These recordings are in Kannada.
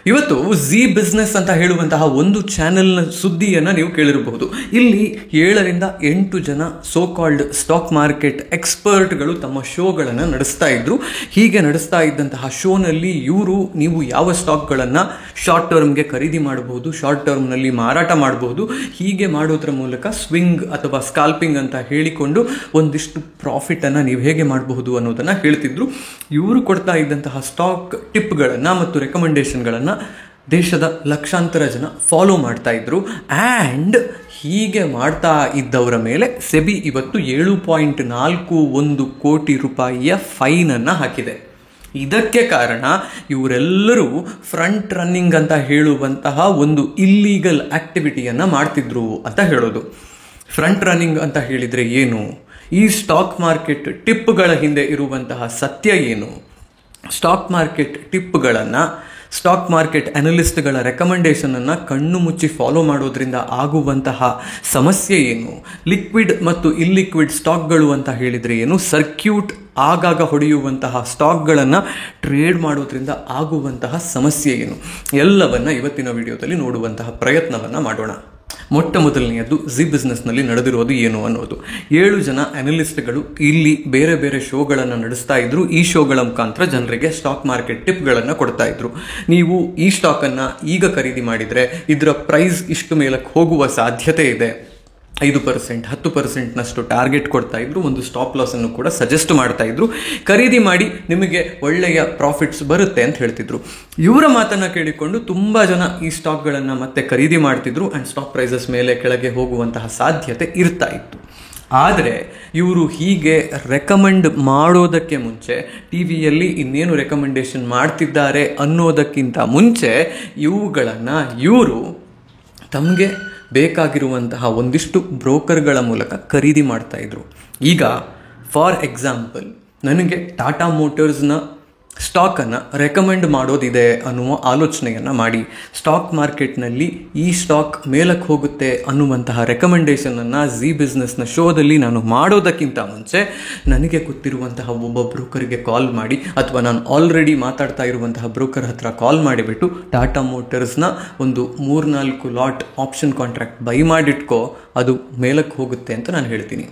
ಇವತ್ತು ಝೀ ಬಿಸ್ನೆಸ್ ಅಂತ ಹೇಳುವಂತಹ ಒಂದು ಚಾನೆಲ್ನ ಸುದ್ದಿಯನ್ನು ನೀವು ಕೇಳಿರಬಹುದು. ಇಲ್ಲಿ 7ರಿಂದ 8 ಜನ ಸೋ ಕಾಲ್ಡ್ ಸ್ಟಾಕ್ ಮಾರ್ಕೆಟ್ ಎಕ್ಸ್ಪರ್ಟ್ಗಳು ತಮ್ಮ ಶೋಗಳನ್ನು ನಡೆಸ್ತಾ ಇದ್ರು. ಹೀಗೆ ನಡೆಸ್ತಾ ಇದ್ದಂತಹ ಶೋನಲ್ಲಿ ನೀವು ಯಾವ ಸ್ಟಾಕ್ಗಳನ್ನು ಶಾರ್ಟ್ ಟರ್ಮ್ಗೆ ಖರೀದಿ ಮಾಡಬಹುದು, ಶಾರ್ಟ್ ಟರ್ಮ್ನಲ್ಲಿ ಮಾರಾಟ ಮಾಡಬಹುದು, ಹೀಗೆ ಮಾಡೋದ್ರ ಮೂಲಕ ಸ್ವಿಂಗ್ ಅಥವಾ ಸ್ಕಾಲ್ಪಿಂಗ್ ಅಂತ ಹೇಳಿಕೊಂಡು ಒಂದಿಷ್ಟು ಪ್ರಾಫಿಟನ್ನು ನೀವು ಹೇಗೆ ಮಾಡಬಹುದು ಅನ್ನೋದನ್ನು ಹೇಳ್ತಿದ್ರು. ಇವರು ಕೊಡ್ತಾ ಇದ್ದಂತಹ ಸ್ಟಾಕ್ ಟಿಪ್ಗಳನ್ನು ಮತ್ತು ರೆಕಮೆಂಡೇಶನ್ಗಳನ್ನು ದೇಶದ ಲಕ್ಷಾಂತರ ಜನ ಫಾಲೋ ಮಾಡ್ತಾ ಇದ್ರು. ಆ್ಯಂಡ್ ಹೀಗೆ ಮಾಡ್ತಾ ಇದ್ದವರ ಮೇಲೆ ಸೆಬಿ ಇವತ್ತು 7.41 ಕೋಟಿ ರೂಪಾಯಿಯ ಫೈನನ್ನು ಹಾಕಿದೆ. ಇದಕ್ಕೆ ಕಾರಣ ಇವರೆಲ್ಲರೂ ಫ್ರಂಟ್ ರನ್ನಿಂಗ್ ಅಂತ ಹೇಳುವಂತಹ ಒಂದು ಇಲ್ಲೀಗಲ್ ಆಕ್ಟಿವಿಟಿಯನ್ನು ಮಾಡ್ತಿದ್ರು ಅಂತ ಹೇಳೋದು. ಫ್ರಂಟ್ ರನ್ನಿಂಗ್ ಅಂತ ಹೇಳಿದರೆ ಏನು? ಈ ಸ್ಟಾಕ್ ಮಾರ್ಕೆಟ್ ಟಿಪ್ಗಳ ಹಿಂದೆ ಇರುವಂತಹ ಸತ್ಯ ಏನು? ಸ್ಟಾಕ್ ಮಾರ್ಕೆಟ್ ಟಿಪ್ಗಳನ್ನು, ಸ್ಟಾಕ್ ಮಾರ್ಕೆಟ್ ಅನಲಿಸ್ಟ್ಗಳ ರೆಕಮೆಂಡೇಶನನ್ನು ಕಣ್ಣು ಮುಚ್ಚಿ ಫಾಲೋ ಮಾಡೋದ್ರಿಂದ ಆಗುವಂತಹ ಸಮಸ್ಯೆ ಏನು? ಲಿಕ್ವಿಡ್ ಮತ್ತು ಇಲ್ಲಿಕ್ವಿಡ್ ಸ್ಟಾಕ್ಗಳು ಅಂತ ಹೇಳಿದರೆ ಏನು? ಸರ್ಕ್ಯೂಟ್ ಆಗಾಗ ಹೊಡೆಯುವಂತಹ ಸ್ಟಾಕ್ಗಳನ್ನು ಟ್ರೇಡ್ ಮಾಡೋದ್ರಿಂದ ಆಗುವಂತಹ ಸಮಸ್ಯೆ ಏನು? ಎಲ್ಲವನ್ನ ಇವತ್ತಿನ ವಿಡಿಯೋದಲ್ಲಿ ನೋಡುವಂತಹ ಪ್ರಯತ್ನವನ್ನು ಮಾಡೋಣ. ಮೊಟ್ಟ ಮೊದಲನೆಯದು ಝೀ ಬಿಸ್ನೆಸ್ನಲ್ಲಿ ನಡೆದಿರೋದು ಏನು ಅನ್ನೋದು. 7 ಜನ ಅನಲಿಸ್ಟ್ಗಳು ಇಲ್ಲಿ ಬೇರೆ ಬೇರೆ ಶೋಗಳನ್ನು ನಡೆಸ್ತಾ ಇದ್ರು. ಈ ಶೋಗಳ ಮುಖಾಂತರ ಜನರಿಗೆ ಸ್ಟಾಕ್ ಮಾರ್ಕೆಟ್ ಟಿಪ್ಗಳನ್ನು ಕೊಡ್ತಾ ಇದ್ರು. ನೀವು ಈ ಸ್ಟಾಕನ್ನು ಈಗ ಖರೀದಿ ಮಾಡಿದರೆ ಇದರ ಪ್ರೈಸ್ ಇಷ್ಟು ಮೇಲಕ್ಕೆ ಹೋಗುವ ಸಾಧ್ಯತೆ ಇದೆ, 5%, 10%ನಷ್ಟು ಟಾರ್ಗೆಟ್ ಕೊಡ್ತಾ ಇದ್ರು. ಒಂದು ಸ್ಟಾಪ್ ಲಾಸ್ ಅನ್ನು ಕೂಡ ಸಜೆಸ್ಟ್ ಮಾಡ್ತಾ ಇದ್ರು. ಖರೀದಿ ಮಾಡಿ ನಿಮಗೆ ಒಳ್ಳೆಯ ಪ್ರಾಫಿಟ್ಸ್ ಬರುತ್ತೆ ಅಂತ ಹೇಳ್ತಿದ್ರು. ಇವರ ಮಾತನ್ನ ಕೇಳಿಕೊಂಡು ತುಂಬಾ ಜನ ಈ ಸ್ಟಾಕ್ಗಳನ್ನು ಮತ್ತೆ ಖರೀದಿ ಮಾಡ್ತಿದ್ರು. ಅಂಡ್ ಸ್ಟಾಕ್ ಪ್ರೈಸಸ್ ಮೇಲೆ ಕೆಳಗೆ ಹೋಗುವಂತಹ ಸಾಧ್ಯತೆ ಇರ್ತಾ ಇತ್ತು. ಆದರೆ ಇವರು ಹೀಗೆ ರೆಕಮೆಂಡ್ ಮಾಡೋದಕ್ಕೆ ಮುಂಚೆ, ಟಿವಿಯಲ್ಲಿ ಇನ್ನೇನು ರೆಕಮೆಂಡೇಶನ್ ಮಾಡ್ತಿದ್ದಾರೆ ಅನ್ನೋದಕ್ಕಿಂತ ಮುಂಚೆ ಇವುಗಳನ್ನು ಇವರು ತಮಗೆ ಬೇಕಾಗಿರುವಂತಹ ಒಂದಿಷ್ಟು ಬ್ರೋಕರ್ಗಳ ಮೂಲಕ ಖರೀದಿ ಮಾಡ್ತಾ ಇದ್ರು. ಈಗ ಫಾರ್ ಎಕ್ಸಾಂಪಲ್, ನನಗೆ ಟಾಟಾ ಮೋಟರ್ಸ್ನ ಸ್ಟಾಕನ್ನು ರೆಕಮೆಂಡ್ ಮಾಡೋದಿದೆ ಅನ್ನುವ ಆಲೋಚನೆಯನ್ನು ಮಾಡಿ ಸ್ಟಾಕ್ ಮಾರ್ಕೆಟ್ನಲ್ಲಿ ಈ ಸ್ಟಾಕ್ ಮೇಲಕ್ಕೆ ಹೋಗುತ್ತೆ ಅನ್ನುವಂತಹ ರೆಕಮೆಂಡೇಶನನ್ನು ಝೀ ಬಿಸ್ನೆಸ್ನ ಶೋದಲ್ಲಿ ನಾನು ಮಾಡೋದಕ್ಕಿಂತ ಮುಂಚೆ ನನಗೆ ಗೊತ್ತಿರುವಂತಹ ಒಬ್ಬ ಬ್ರೋಕರ್ಗೆ ಕಾಲ್ ಮಾಡಿ, ಅಥವಾ ನಾನು ಆಲ್ರೆಡಿ ಮಾತಾಡ್ತಾ ಇರುವಂತಹ ಬ್ರೋಕರ್ ಹತ್ರ ಕಾಲ್ ಮಾಡಿಬಿಟ್ಟು ಟಾಟಾ ಮೋಟರ್ಸ್ನ ಒಂದು 3-4 ಲಾಟ್ ಆಪ್ಷನ್ ಕಾಂಟ್ರಾಕ್ಟ್ ಬೈ ಮಾಡಿಟ್ಕೋ, ಅದು ಮೇಲಕ್ಕೆ ಹೋಗುತ್ತೆ ಅಂತ ನಾನು ಹೇಳ್ತೀನಿ.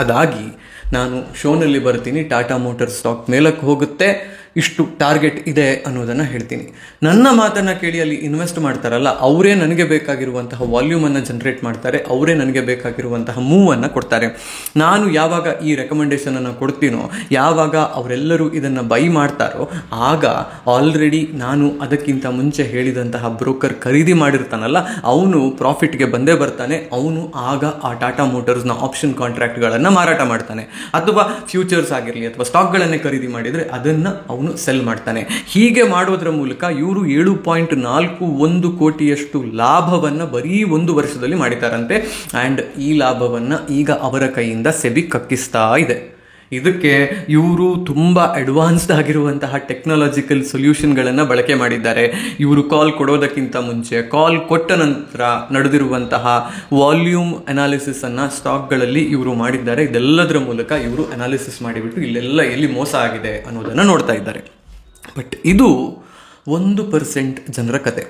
ಅದಾಗಿ ನಾನು ಶೋನಲ್ಲಿ ಬರ್ತೀನಿ, ಟಾಟಾ ಮೋಟರ್ಸ್ ಸ್ಟಾಕ್ ಮೇಲಕ್ಕೆ ಹೋಗುತ್ತೆ, ಇಷ್ಟು ಟಾರ್ಗೆಟ್ ಇದೆ ಅನ್ನೋದನ್ನು ಹೇಳ್ತೀನಿ. ನನ್ನ ಮಾತನ್ನು ಕೇಳಿ ಅಲ್ಲಿ ಇನ್ವೆಸ್ಟ್ ಮಾಡ್ತಾರಲ್ಲ, ಅವರೇ ನನಗೆ ಬೇಕಾಗಿರುವಂತಹ ವಾಲ್ಯೂಮನ್ನು ಜನರೇಟ್ ಮಾಡ್ತಾರೆ, ಅವರೇ ನನಗೆ ಬೇಕಾಗಿರುವಂತಹ ಮೂವನ್ನು ಕೊಡ್ತಾರೆ. ನಾನು ಯಾವಾಗ ಈ ರೆಕಮೆಂಡೇಶನನ್ನು ಕೊಡ್ತೀನೋ, ಯಾವಾಗ ಅವರೆಲ್ಲರೂ ಇದನ್ನು ಬೈ ಮಾಡ್ತಾರೋ, ಆಗ ಆಲ್ರೆಡಿ ನಾನು ಅದಕ್ಕಿಂತ ಮುಂಚೆ ಹೇಳಿದಂತಹ ಬ್ರೋಕರ್ ಖರೀದಿ ಮಾಡಿರ್ತಾನಲ್ಲ, ಅವನು ಪ್ರಾಫಿಟ್ಗೆ ಬಂದೇ ಬರ್ತಾನೆ. ಅವನು ಆಗ ಆ ಟಾಟಾ ಮೋಟರ್ಸ್ನ ಆಪ್ಷನ್ ಕಾಂಟ್ರಾಕ್ಟ್ಗಳನ್ನು ಮಾರಾಟ ಮಾಡ್ತಾನೆ. ಅಥವಾ ಫ್ಯೂಚರ್ಸ್ ಆಗಿರಲಿ ಅಥವಾ ಸ್ಟಾಕ್ಗಳನ್ನೇ ಖರೀದಿ ಮಾಡಿದರೆ ಅದನ್ನು ಅವನು ಸೆಲ್ ಮಾಡ್ತಾನೆ. ಹೀಗೆ ಮಾಡೋದ್ರ ಮೂಲಕ ಇವರು 7.41 ಕೋಟಿಯಷ್ಟು ಲಾಭವನ್ನು ಬರೀ 1 ವರ್ಷದಲ್ಲಿ ಮಾಡಿದ್ದಾರಂತೆ. ಆ್ಯಂಡ್ ಈ ಲಾಭವನ್ನು ಈಗ ಅವರ ಕೈಯಿಂದ ಸೆಬಿ ಕಕ್ಕಿಸ್ತಾ ಇದೆ. ಇದಕ್ಕೆ ಇವರು ತುಂಬ ಅಡ್ವಾನ್ಸ್ಡ್ ಆಗಿರುವಂತಹ ಟೆಕ್ನಾಲಜಿಕಲ್ ಸೊಲ್ಯೂಷನ್ಗಳನ್ನು ಬಳಕೆ ಮಾಡಿದ್ದಾರೆ. ಇವರು ಕಾಲ್ ಕೊಡೋದಕ್ಕಿಂತ ಮುಂಚೆ, ಕಾಲ್ ಕೊಟ್ಟ ನಂತರ ನಡೆದಿರುವಂತಹ ವಾಲ್ಯೂಮ್ ಅನಾಲಿಸಿಸ್ ಅನ್ನು ಸ್ಟಾಕ್ಗಳಲ್ಲಿ ಇವರು ಮಾಡಿದ್ದಾರೆ. ಇದೆಲ್ಲದರ ಮೂಲಕ ಇವರು ಅನಾಲಿಸಿಸ್ ಮಾಡಿಬಿಟ್ಟು ಇಲ್ಲೆಲ್ಲ ಎಲ್ಲಿ ಮೋಸ ಆಗಿದೆ ಅನ್ನೋದನ್ನು ನೋಡ್ತಾ ಇದ್ದಾರೆ. ಬಟ್ ಇದು 1% ಜನರ ಕತೆ.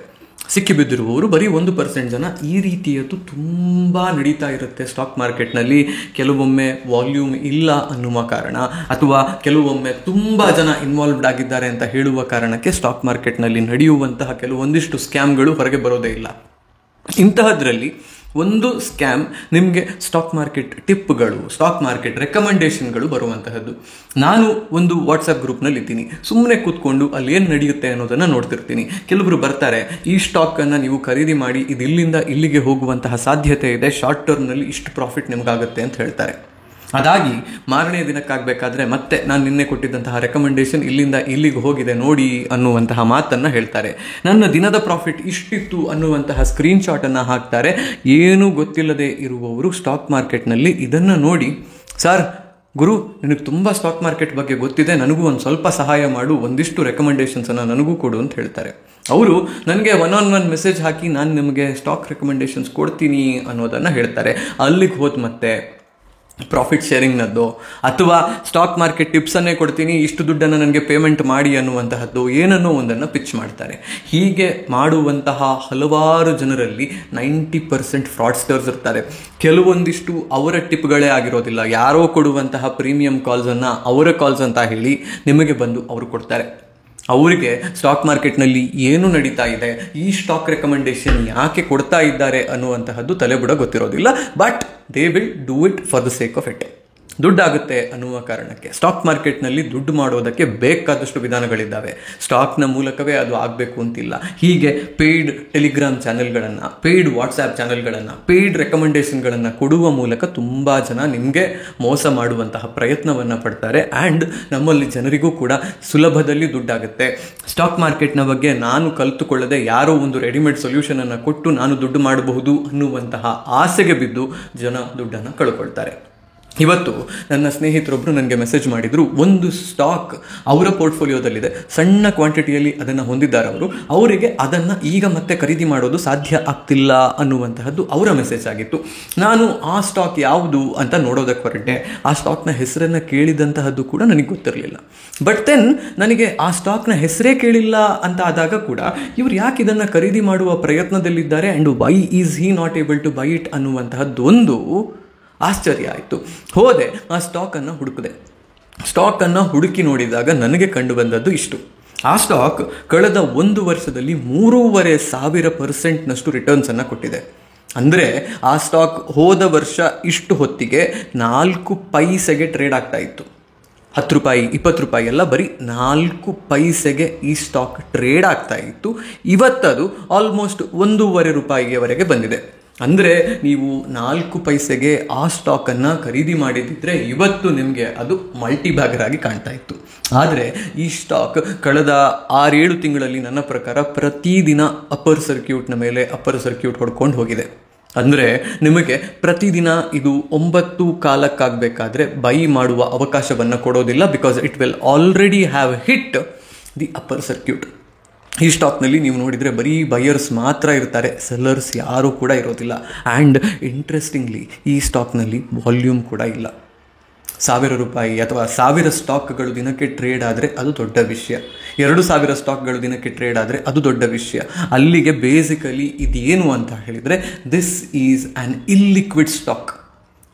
ಸಿಕ್ಕಿಬಿದ್ದಿರುವವರು ಬರೀ 1% ಜನ. ಈ ರೀತಿಯದ್ದು ತುಂಬ ನಡೀತಾ ಇರುತ್ತೆ ಸ್ಟಾಕ್ ಮಾರ್ಕೆಟ್ನಲ್ಲಿ. ಕೆಲವೊಮ್ಮೆ ವಾಲ್ಯೂಮ್ ಇಲ್ಲ ಅನ್ನುವ ಕಾರಣ, ಅಥವಾ ಕೆಲವೊಮ್ಮೆ ತುಂಬ ಜನ ಇನ್ವಾಲ್ವ್ಡ್ ಆಗಿದ್ದಾರೆ ಅಂತ ಹೇಳುವ ಕಾರಣಕ್ಕೆ ಸ್ಟಾಕ್ ಮಾರ್ಕೆಟ್ನಲ್ಲಿ ನಡೆಯುವಂತಹ ಕೆಲವೊಂದಿಷ್ಟು ಸ್ಕ್ಯಾಮ್ಗಳು ಹೊರಗೆ ಬರೋದೇ ಇಲ್ಲ. ಇಂತಹದ್ರಲ್ಲಿ ಒಂದು ಸ್ಕ್ಯಾಮ್ ನಿಮಗೆ ಸ್ಟಾಕ್ ಮಾರ್ಕೆಟ್ ಟಿಪ್ಗಳು, ಸ್ಟಾಕ್ ಮಾರ್ಕೆಟ್ ರೆಕಮೆಂಡೇಶನ್ಗಳು ಬರುವಂತಹದ್ದು. ನಾನು ಒಂದು ವಾಟ್ಸಪ್ ಗ್ರೂಪ್ನಲ್ಲಿ ಇದ್ದೀನಿ, ಸುಮ್ಮನೆ ಕೂತ್ಕೊಂಡು ಅಲ್ಲಿ ಏನು ನಡೆಯುತ್ತೆ ಅನ್ನೋದನ್ನು ನೋಡ್ತಿರ್ತೀನಿ. ಕೆಲವರು ಬರ್ತಾರೆ, ಈ ಸ್ಟಾಕನ್ನು ನೀವು ಖರೀದಿ ಮಾಡಿ, ಇದು ಇಲ್ಲಿಂದ ಇಲ್ಲಿಗೆ ಹೋಗುವಂತಹ ಸಾಧ್ಯತೆ ಇದೆ, ಶಾರ್ಟ್ ಟರ್ಮ್ನಲ್ಲಿ ಇಷ್ಟು ಪ್ರಾಫಿಟ್ ನಿಮಗಾಗುತ್ತೆ ಅಂತ ಹೇಳ್ತಾರೆ. ಅದಾಗಿ ಮಾರನೇ ದಿನಕ್ಕಾಗಬೇಕಾದ್ರೆ ಮತ್ತೆ ನಾನು ನಿನ್ನೆ ಕೊಟ್ಟಿದ್ದಂತಹ ರೆಕಮೆಂಡೇಶನ್ ಇಲ್ಲಿಂದ ಇಲ್ಲಿಗೆ ಹೋಗಿದೆ ನೋಡಿ ಅನ್ನುವಂತಹ ಮಾತನ್ನು ಹೇಳ್ತಾರೆ. ನನ್ನ ದಿನದ ಪ್ರಾಫಿಟ್ ಇಷ್ಟಿತ್ತು ಅನ್ನುವಂತಹ ಸ್ಕ್ರೀನ್ಶಾಟನ್ನು ಹಾಕ್ತಾರೆ. ಏನೂ ಗೊತ್ತಿಲ್ಲದೆ ಇರುವವರು ಸ್ಟಾಕ್ ಮಾರ್ಕೆಟ್ನಲ್ಲಿ ಇದನ್ನು ನೋಡಿ, ಸರ್ ಗುರು, ನಿನಗೆ ತುಂಬ ಸ್ಟಾಕ್ ಮಾರ್ಕೆಟ್ ಬಗ್ಗೆ ಗೊತ್ತಿದೆ, ನನಗೂ ಒಂದು ಸ್ವಲ್ಪ ಸಹಾಯ ಮಾಡು, ಒಂದಿಷ್ಟು ರೆಕಮೆಂಡೇಶನ್ಸನ್ನು ನನಗೂ ಕೊಡು ಅಂತ ಹೇಳ್ತಾರೆ. ಅವರು ನನಗೆ 1-on-1 ಮೆಸೇಜ್ ಹಾಕಿ ನಾನು ನಿಮಗೆ ಸ್ಟಾಕ್ ರೆಕಮೆಂಡೇಶನ್ಸ್ ಕೊಡ್ತೀನಿ ಅನ್ನೋದನ್ನು ಹೇಳ್ತಾರೆ. ಅಲ್ಲಿಗೆ ಹೋದ ಮತ್ತೆ ಪ್ರಾಫಿಟ್ ಶೇರಿಂಗ್ನದ್ದು, ಅಥವಾ ಸ್ಟಾಕ್ ಮಾರ್ಕೆಟ್ ಟಿಪ್ಸನ್ನೇ ಕೊಡ್ತೀನಿ, ಇಷ್ಟು ದುಡ್ಡನ್ನು ನನಗೆ ಪೇಮೆಂಟ್ ಮಾಡಿ ಅನ್ನುವಂತಹದ್ದು, ಏನನ್ನೋ ಒಂದನ್ನು ಪಿಚ್ ಮಾಡ್ತಾರೆ. ಹೀಗೆ ಮಾಡುವಂತಹ ಹಲವಾರು ಜನರಲ್ಲಿ 90% ಫ್ರಾಡ್ಸ್ಟರ್ಸ್ ಇರ್ತಾರೆ. ಕೆಲವೊಂದಿಷ್ಟು ಅವರ ಟಿಪ್ಗಳೇ ಆಗಿರೋದಿಲ್ಲ, ಯಾರೋ ಕೊಡುವಂತಹ ಪ್ರೀಮಿಯಂ ಕಾಲ್ಸನ್ನು ಅವರ ಕಾಲ್ಸ್ ಅಂತ ಹೇಳಿ ನಿಮಗೆ ಬಂದು ಅವರು ಕೊಡ್ತಾರೆ. ಅವರಿಗೆ ಸ್ಟಾಕ್ ಮಾರ್ಕೆಟ್ನಲ್ಲಿ ಏನು ನಡೀತಾ ಇದೆ, ಈ ಸ್ಟಾಕ್ ರೆಕಮೆಂಡೇಶನ್ ಯಾಕೆ ಕೊಡ್ತಾ ಇದ್ದಾರೆ ಅನ್ನುವಂತಹದ್ದು ತಲೆಬುಡ ಗೊತ್ತಿರೋದಿಲ್ಲ. But they will do it for the sake of it. ದುಡ್ಡಾಗುತ್ತೆ ಅನ್ನುವ ಕಾರಣಕ್ಕೆ. ಸ್ಟಾಕ್ ಮಾರ್ಕೆಟ್ನಲ್ಲಿ ದುಡ್ಡು ಮಾಡೋದಕ್ಕೆ ಬೇಕಾದಷ್ಟು ವಿಧಾನಗಳಿದ್ದಾವೆ. ಸ್ಟಾಕ್ನ ಮೂಲಕವೇ ಅದು ಆಗಬೇಕು ಅಂತಿಲ್ಲ. ಹೀಗೆ ಪೇಯ್ಡ್ ಟೆಲಿಗ್ರಾಮ್ ಚಾನೆಲ್ಗಳನ್ನು, ಪೇಯ್ಡ್ ವಾಟ್ಸ್ಆ್ಯಪ್ ಚಾನೆಲ್ಗಳನ್ನು, ಪೇಯ್ಡ್ ರೆಕಮೆಂಡೇಶನ್ಗಳನ್ನು ಕೊಡುವ ಮೂಲಕ ತುಂಬ ಜನ ನಿಮಗೆ ಮೋಸ ಮಾಡುವಂತಹ ಪ್ರಯತ್ನವನ್ನು ಪಡ್ತಾರೆ. ಆ್ಯಂಡ್ ನಮ್ಮಲ್ಲಿ ಜನರಿಗೂ ಕೂಡ ಸುಲಭದಲ್ಲಿ ದುಡ್ಡಾಗುತ್ತೆ. ಸ್ಟಾಕ್ ಮಾರ್ಕೆಟ್ನ ಬಗ್ಗೆ ನಾನು ಕಲಿತುಕೊಳ್ಳದೆ ಯಾರೋ ಒಂದು ರೆಡಿಮೇಡ್ ಸೊಲ್ಯೂಷನನ್ನು ಕೊಟ್ಟು ನಾನು ದುಡ್ಡು ಮಾಡಬಹುದು ಅನ್ನುವಂತಹ ಆಸೆಗೆ ಬಿದ್ದು ಜನ ದುಡ್ಡನ್ನು ಕಳ್ಕೊಳ್ತಾರೆ. ಇವತ್ತು ನನ್ನ ಸ್ನೇಹಿತರೊಬ್ಬರು ನನಗೆ ಮೆಸೇಜ್ ಮಾಡಿದರು. ಒಂದು ಸ್ಟಾಕ್ ಅವರ ಪೋರ್ಟ್ಫೋಲಿಯೋದಲ್ಲಿದೆ, ಸಣ್ಣ ಕ್ವಾಂಟಿಟಿಯಲ್ಲಿ ಅದನ್ನು ಹೊಂದಿದ್ದಾರೆ ಅವರು, ಅವರಿಗೆ ಅದನ್ನು ಈಗ ಮತ್ತೆ ಖರೀದಿ ಮಾಡೋದು ಸಾಧ್ಯ ಆಗ್ತಿಲ್ಲ ಅನ್ನುವಂತಹದ್ದು ಅವರ ಮೆಸೇಜ್ ಆಗಿತ್ತು. ನಾನು ಆ ಸ್ಟಾಕ್ ಯಾವುದು ಅಂತ ನೋಡೋದಕ್ಕೆ ಹೊರಟೆ. ಆ ಸ್ಟಾಕ್ನ ಹೆಸರನ್ನು ಕೇಳಿದಂತಹದ್ದು ಕೂಡ ನನಗೆ ಗೊತ್ತಿರಲಿಲ್ಲ. ಬಟ್ ದೆನ್ ನನಗೆ ಆ ಸ್ಟಾಕ್ನ ಹೆಸರೇ ಕೇಳಿಲ್ಲ ಅಂತ ಆದಾಗ ಕೂಡ ಇವರು ಯಾಕೆ ಇದನ್ನು ಖರೀದಿ ಮಾಡುವ ಪ್ರಯತ್ನದಲ್ಲಿದ್ದಾರೆ and why is he not able to buy it ಅನ್ನುವಂತಹದ್ದೊಂದು ಆಶ್ಚರ್ಯ ಆಯಿತು. ಹೋದೆ, ಆ ಸ್ಟಾಕನ್ನು ಹುಡುಕಿದೆ. ಸ್ಟಾಕನ್ನು ಹುಡುಕಿ ನೋಡಿದಾಗ ನನಗೆ ಕಂಡು ಬಂದದ್ದು ಇಷ್ಟು. ಆ ಸ್ಟಾಕ್ ಕಳೆದ 1 ವರ್ಷದಲ್ಲಿ 3,500% ರಿಟರ್ನ್ಸನ್ನು ಕೊಟ್ಟಿದೆ. ಅಂದರೆ ಆ ಸ್ಟಾಕ್ ಹೋದ ವರ್ಷ ಇಷ್ಟು ಹೊತ್ತಿಗೆ 4 ಪೈಸೆಗೆ ಟ್ರೇಡ್ ಆಗ್ತಾ ಇತ್ತು. 10 ರೂಪಾಯಿ 20 ರೂಪಾಯಿ ಎಲ್ಲ ಬರೀ 4 ಪೈಸೆಗೆ ಈ ಸ್ಟಾಕ್ ಟ್ರೇಡ್ ಆಗ್ತಾ ಇತ್ತು. ಇವತ್ತದು ಆಲ್ಮೋಸ್ಟ್ 1.5 ರೂಪಾಯಿವರೆಗೆ ಬಂದಿದೆ. ಅಂದರೆ ನೀವು 4 ಪೈಸೆಗೆ ಆ ಸ್ಟಾಕನ್ನು ಖರೀದಿ ಮಾಡಿದ್ದಿದ್ರೆ ಇವತ್ತು ನಿಮಗೆ ಅದು ಮಲ್ಟಿ ಬ್ಯಾಗರ್ ಆಗಿ ಕಾಣ್ತಾ ಇತ್ತು. ಆದರೆ ಈ ಸ್ಟಾಕ್ ಕಳೆದ 6-7 ತಿಂಗಳಲ್ಲಿ ನನ್ನ ಪ್ರಕಾರ ಪ್ರತಿದಿನ ಅಪ್ಪರ್ ಸರ್ಕ್ಯೂಟ್ನ ಮೇಲೆ ಅಪ್ಪರ್ ಸರ್ಕ್ಯೂಟ್ ಹೊಡ್ಕೊಂಡು ಹೋಗಿದೆ. ಅಂದರೆ ನಿಮಗೆ ಪ್ರತಿದಿನ ಇದು 9 ಕಾಲಕ್ಕಾಗಬೇಕಾದ್ರೆ ಬೈ ಮಾಡುವ ಅವಕಾಶವನ್ನು ಕೊಡೋದಿಲ್ಲ. Because it will already have hit the upper circuit. ಈ ಸ್ಟಾಕ್ನಲ್ಲಿ ನೀವು ನೋಡಿದರೆ ಬರೀ ಬೈಯರ್ಸ್ ಮಾತ್ರ ಇರ್ತಾರೆ, ಸೆಲ್ಲರ್ಸ್ ಯಾರೂ ಕೂಡ ಇರೋದಿಲ್ಲ. ಆ್ಯಂಡ್ ಇಂಟ್ರೆಸ್ಟಿಂಗ್ಲಿ ಈ ಸ್ಟಾಕ್ನಲ್ಲಿ ವಾಲ್ಯೂಮ್ ಕೂಡ ಇಲ್ಲ. 1000 ರೂಪಾಯಿ ಅಥವಾ 1000 ಸ್ಟಾಕ್ಗಳು ದಿನಕ್ಕೆ ಟ್ರೇಡ್ ಆದರೆ ಅದು ದೊಡ್ಡ ವಿಷಯ. 2000 ಸ್ಟಾಕ್ಗಳು ದಿನಕ್ಕೆ ಟ್ರೇಡ್ ಆದರೆ ಅದು ದೊಡ್ಡ ವಿಷಯ. ಅಲ್ಲಿಗೆ ಬೇಸಿಕಲಿ ಇದೇನು ಅಂತ ಹೇಳಿದರೆ, ದಿಸ್ ಈಸ್ ಆ್ಯನ್ ಇಲ್ಲಿಕ್ವಿಡ್ ಸ್ಟಾಕ್.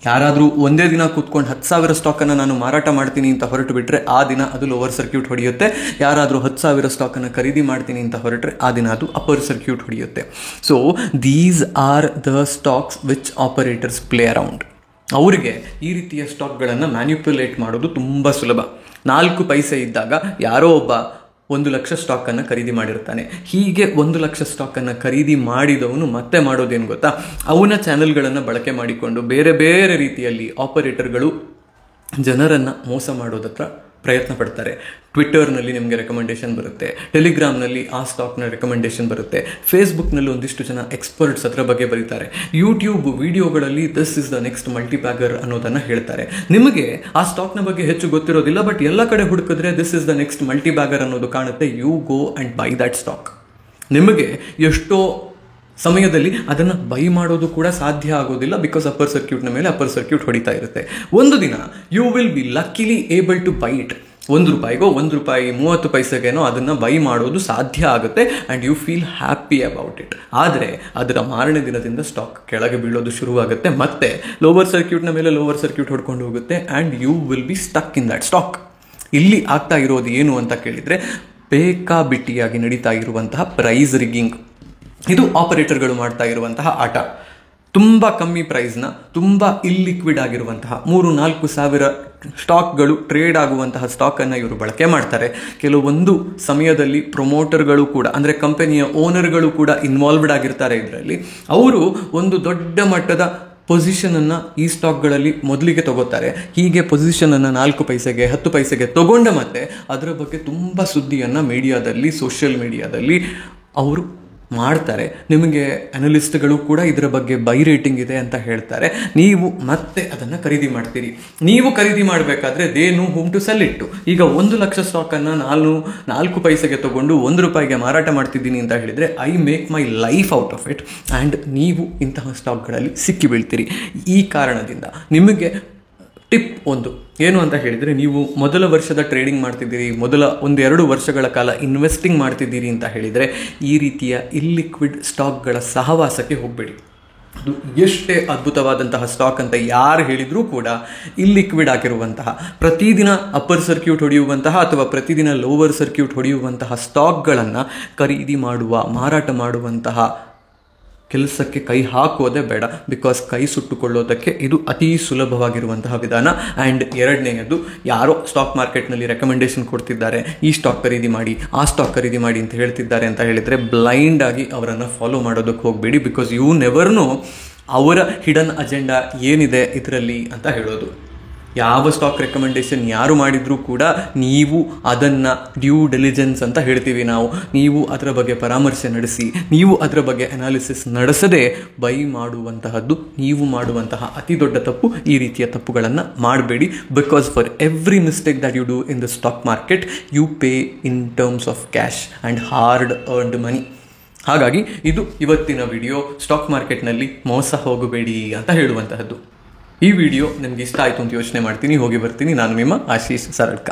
ಯಾರಾದರೂ ಒಂದೇ ದಿನ ಕೂತ್ಕೊಂಡು 10,000 ಸ್ಟಾಕನ್ನು ನಾನು ಮಾರಾಟ ಮಾಡ್ತೀನಿ ಅಂತ ಹೊರಟು ಬಿಟ್ಟರೆ ಆ ದಿನ ಅದು ಲೋವರ್ ಸರ್ಕ್ಯೂಟ್ ಹೊಡೆಯುತ್ತೆ. ಯಾರಾದರೂ 10,000 ಸ್ಟಾಕನ್ನು ಖರೀದಿ ಮಾಡ್ತೀನಿ ಅಂತ ಹೊರಟ್ರೆ ಆ ದಿನ ಅದು ಅಪ್ಪರ್ ಸರ್ಕ್ಯೂಟ್ ಹೊಡೆಯುತ್ತೆ. So these are the stocks which operators play around. ಅವರಿಗೆ ಈ ರೀತಿಯ ಸ್ಟಾಕ್ಗಳನ್ನು ಮ್ಯಾನ್ಯುಪ್ಯುಲೇಟ್ ಮಾಡೋದು ತುಂಬ ಸುಲಭ. 4 ಪೈಸೆ ಇದ್ದಾಗ ಯಾರೋ ಒಬ್ಬ 1 ಲಕ್ಷ ಸ್ಟಾಕನ್ನು ಖರೀದಿ ಮಾಡಿರ್ತಾನೆ. ಹೀಗೆ 1 ಲಕ್ಷ ಸ್ಟಾಕನ್ನು ಖರೀದಿ ಮಾಡಿದವನು ಮತ್ತೆ ಮಾಡೋದೇನು ಗೊತ್ತಾ, ಅವನ ಚಾನೆಲ್ಗಳನ್ನು ಬಳಕೆ ಮಾಡಿಕೊಂಡು ಬೇರೆ ಬೇರೆ ರೀತಿಯಲ್ಲಿ ಆಪರೇಟರ್ಗಳು ಜನರನ್ನು ಮೋಸ ಮಾಡೋದತ್ರ ಪ್ರಯತ್ನ ಪಡ್ತಾರೆ. ಟ್ವಿಟ್ಟರ್ನಲ್ಲಿ ನಿಮಗೆ ರೆಕಮೆಂಡೇಶನ್ ಬರುತ್ತೆ, ಟೆಲಿಗ್ರಾಮ್ನಲ್ಲಿ ಆ ಸ್ಟಾಕ್ನ ರೆಕಮೆಂಡೇಶನ್ ಬರುತ್ತೆ, ಫೇಸ್ಬುಕ್ನಲ್ಲಿ ಒಂದಿಷ್ಟು ಜನ ಎಕ್ಸ್ಪರ್ಟ್ಸ್ ಅದರ ಬಗ್ಗೆ ಬರೀತಾರೆ, ಯೂಟ್ಯೂಬ್ ವಿಡಿಯೋಗಳಲ್ಲಿ this is the next multibagger ಅನ್ನೋದನ್ನು ಹೇಳ್ತಾರೆ. ನಿಮಗೆ ಆ ಸ್ಟಾಕ್ನ ಬಗ್ಗೆ ಹೆಚ್ಚು ಗೊತ್ತಿರೋದಿಲ್ಲ, ಬಟ್ ಎಲ್ಲ ಕಡೆ ಹುಡುಕಿದ್ರೆ this is the next multibagger ಅನ್ನೋದು ಕಾಣುತ್ತೆ. You go and buy that stock. ನಿಮಗೆ ಎಷ್ಟೋ ಸಮಯದಲ್ಲಿ ಅದನ್ನು ಬೈ ಮಾಡೋದು ಕೂಡ ಸಾಧ್ಯ ಆಗೋದಿಲ್ಲ. ಬಿಕಾಸ್ ಅಪ್ಪರ್ ಸರ್ಕ್ಯೂಟ್ನ ಮೇಲೆ ಅಪ್ಪರ್ ಸರ್ಕ್ಯೂಟ್ ಹೊಡಿತಾ ಇರುತ್ತೆ. ಒಂದು ದಿನ you will be luckily able to buy it. 1 ರೂಪಾಯಿಗೋ 1 ರೂಪಾಯಿ 30 ಪೈಸೆಗೇನೋ ಅದನ್ನು ಬೈ ಮಾಡೋದು ಸಾಧ್ಯ ಆಗುತ್ತೆ and you feel happy about it. ಆದರೆ ಅದರ ಮಾರನೇ ದಿನದಿಂದ ಸ್ಟಾಕ್ ಕೆಳಗೆ ಬೀಳೋದು ಶುರುವಾಗುತ್ತೆ. ಮತ್ತೆ ಲೋವರ್ ಸರ್ಕ್ಯೂಟ್ನ ಮೇಲೆ ಲೋವರ್ ಸರ್ಕ್ಯೂಟ್ ಹೊಡ್ಕೊಂಡು ಹೋಗುತ್ತೆ and you will be stuck in that stock. ಇಲ್ಲಿ ಆಗ್ತಾ ಇರೋದು ಏನು ಅಂತ ಕೇಳಿದರೆ, ಬೇಕಾಬಿಟ್ಟಿಯಾಗಿ ನಡೀತಾ ಇರುವಂತಹ ಪ್ರೈಸ್ ರಿಗ್ಗಿಂಗ್. ಇದು ಆಪರೇಟರ್ಗಳು ಮಾಡ್ತಾ ಇರುವಂತಹ ಆಟ. ತುಂಬ ಕಮ್ಮಿ ಪ್ರೈಸ್ನ, ತುಂಬ ಇಲ್ಲಿಕ್ವಿಡ್ ಆಗಿರುವಂತಹ 3-4 ಸಾವಿರ ಸ್ಟಾಕ್ಗಳು ಟ್ರೇಡ್ ಆಗುವಂತಹ ಸ್ಟಾಕನ್ನು ಇವರು ಬಳಕೆ ಮಾಡ್ತಾರೆ. ಕೆಲವೊಂದು ಸಮಯದಲ್ಲಿ ಪ್ರೊಮೋಟರ್ಗಳು ಕೂಡ, ಅಂದರೆ ಕಂಪನಿಯ ಓನರ್ಗಳು ಕೂಡ ಇನ್ವಾಲ್ವ್ಡ್ ಆಗಿರ್ತಾರೆ ಇದರಲ್ಲಿ. ಅವರು ಒಂದು ದೊಡ್ಡ ಮಟ್ಟದ ಪೊಸಿಷನನ್ನು ಈ ಸ್ಟಾಕ್ಗಳಲ್ಲಿ ಮೊದಲಿಗೆ ತಗೋತಾರೆ. ಹೀಗೆ ಪೊಸಿಷನನ್ನು 4 ಪೈಸೆಗೆ 10 ಪೈಸೆಗೆ ತಗೊಂಡ ಮತ್ತೆ ಅದರ ಬಗ್ಗೆ ತುಂಬ ಸುದ್ದಿಯನ್ನು ಮೀಡಿಯಾದಲ್ಲಿ, ಸೋಷಿಯಲ್ ಮೀಡಿಯಾದಲ್ಲಿ ಅವರು ಮಾಡ್ತಾರೆ. ನಿಮಗೆ ಅನಲಿಸ್ಟ್ಗಳು ಕೂಡ ಇದರ ಬಗ್ಗೆ ಬೈ ರೇಟಿಂಗ್ ಇದೆ ಅಂತ ಹೇಳ್ತಾರೆ. ನೀವು ಮತ್ತೆ ಅದನ್ನು ಖರೀದಿ ಮಾಡ್ತೀರಿ. ನೀವು ಖರೀದಿ ಮಾಡಬೇಕಾದ್ರೆ they know whom to sell it. ಈಗ 1 ಲಕ್ಷ ಸ್ಟಾಕನ್ನು 4 ಪೈಸೆಗೆ ತಗೊಂಡು 1 ರೂಪಾಯಿಗೆ ಮಾರಾಟ ಮಾಡ್ತಿದ್ದೀನಿ ಅಂತ ಹೇಳಿದರೆ I make my life out of it. And ನೀವು ಇಂತಹ ಸ್ಟಾಕ್ಗಳಲ್ಲಿ ಸಿಕ್ಕಿ ಬೀಳ್ತೀರಿ. ಈ ಕಾರಣದಿಂದ ನಿಮಗೆ ಟಿಪ್ ಒಂದು ಏನು ಅಂತ ಹೇಳಿದರೆ, ನೀವು ಮೊದಲ ವರ್ಷದ ಟ್ರೇಡಿಂಗ್ ಮಾಡ್ತಿದ್ದೀರಿ, ಮೊದಲ 1-2 ವರ್ಷಗಳ ಕಾಲ ಇನ್ವೆಸ್ಟಿಂಗ್ ಮಾಡ್ತಿದ್ದೀರಿ ಅಂತ ಹೇಳಿದರೆ ಈ ರೀತಿಯ ಇಲ್ಲಿಕ್ವಿಡ್ ಸ್ಟಾಕ್ಗಳ ಸಹವಾಸಕ್ಕೆ ಹೋಗಬೇಡಿ. ಅದು ಎಷ್ಟೇ ಅದ್ಭುತವಾದಂತಹ ಸ್ಟಾಕ್ ಅಂತ ಯಾರು ಹೇಳಿದರೂ ಕೂಡ ಇಲ್ಲಿಕ್ವಿಡ್ ಆಗಿರುವಂತಹ, ಪ್ರತಿದಿನ ಅಪ್ಪರ್ ಸರ್ಕ್ಯೂಟ್ ಹೊಡೆಯುವಂತಹ ಅಥವಾ ಪ್ರತಿದಿನ ಲೋವರ್ ಸರ್ಕ್ಯೂಟ್ ಹೊಡೆಯುವಂತಹ ಸ್ಟಾಕ್ಗಳನ್ನು ಖರೀದಿ ಮಾಡುವ, ಮಾರಾಟ ಮಾಡುವಂತಹ ಕೆಲಸಕ್ಕೆ ಕೈ ಹಾಕೋದೇ ಬೇಡ. ಬಿಕಾಸ್ ಕೈ ಸುಟ್ಟುಕೊಳ್ಳೋದಕ್ಕೆ ಇದು ಅತಿ ಸುಲಭವಾಗಿರುವಂತಹ ವಿಧಾನ. ಆ್ಯಂಡ್ ಎರಡನೆಯದು, ಯಾರೋ ಸ್ಟಾಕ್ ಮಾರ್ಕೆಟ್ನಲ್ಲಿ ರೆಕಮೆಂಡೇಶನ್ ಕೊಡ್ತಿದ್ದಾರೆ, ಈ ಸ್ಟಾಕ್ ಖರೀದಿ ಮಾಡಿ, ಆ ಸ್ಟಾಕ್ ಖರೀದಿ ಮಾಡಿ ಅಂತ ಹೇಳ್ತಿದ್ದಾರೆ ಅಂತ ಹೇಳಿದರೆ ಬ್ಲೈಂಡ್ ಆಗಿ ಅವರನ್ನು ಫಾಲೋ ಮಾಡೋದಕ್ಕೆ ಹೋಗಬೇಡಿ. ಬಿಕಾಸ್ ಯು ನೆವರ್ ನೋ ಅವರ ಹಿಡನ್ ಅಜೆಂಡಾ ಏನಿದೆ ಇದರಲ್ಲಿ ಅಂತ ಹೇಳೋದು. ಯಾವ ಸ್ಟಾಕ್ ರೆಕಮೆಂಡೇಶನ್ ಯಾರು ಮಾಡಿದರೂ ಕೂಡ ನೀವು ಅದನ್ನು ಡ್ಯೂ ಡಿಲಿಜೆನ್ಸ್ ಅಂತ ಹೇಳ್ತೀವಿ ನಾವು, ನೀವು ಅದರ ಬಗ್ಗೆ ಪರಾಮರ್ಶೆ ನಡೆಸಿ, ನೀವು ಅದರ ಬಗ್ಗೆ ಅನಾಲಿಸಿಸ್ ನಡೆಸದೆ ಬೈ ಮಾಡುವಂತಹದ್ದು ನೀವು ಮಾಡುವಂತಹ ಅತಿ ದೊಡ್ಡ ತಪ್ಪು. ಈ ರೀತಿಯ ತಪ್ಪುಗಳನ್ನು ಮಾಡಬೇಡಿ. Because for every mistake that you do in the stock market you pay in terms of cash and hard earned money. ಹಾಗಾಗಿ ಇದು ಇವತ್ತಿನ ವಿಡಿಯೋ, ಸ್ಟಾಕ್ ಮಾರ್ಕೆಟ್ನಲ್ಲಿ ಮೋಸ ಹೋಗಬೇಡಿ ಅಂತ ಹೇಳುವಂತಹದ್ದು. ಈ ವಿಡಿಯೋ ನಿಮ್ಗೆ ಇಷ್ಟ ಆಯಿತು ಅಂತ ಯೋಚನೆ ಮಾಡ್ತೀನಿ. ಹೋಗಿ ಬರ್ತೀನಿ. ನಾನು ನಿಮ್ಮ ಆಶೀಶ್ ಸರಡ್ಕ.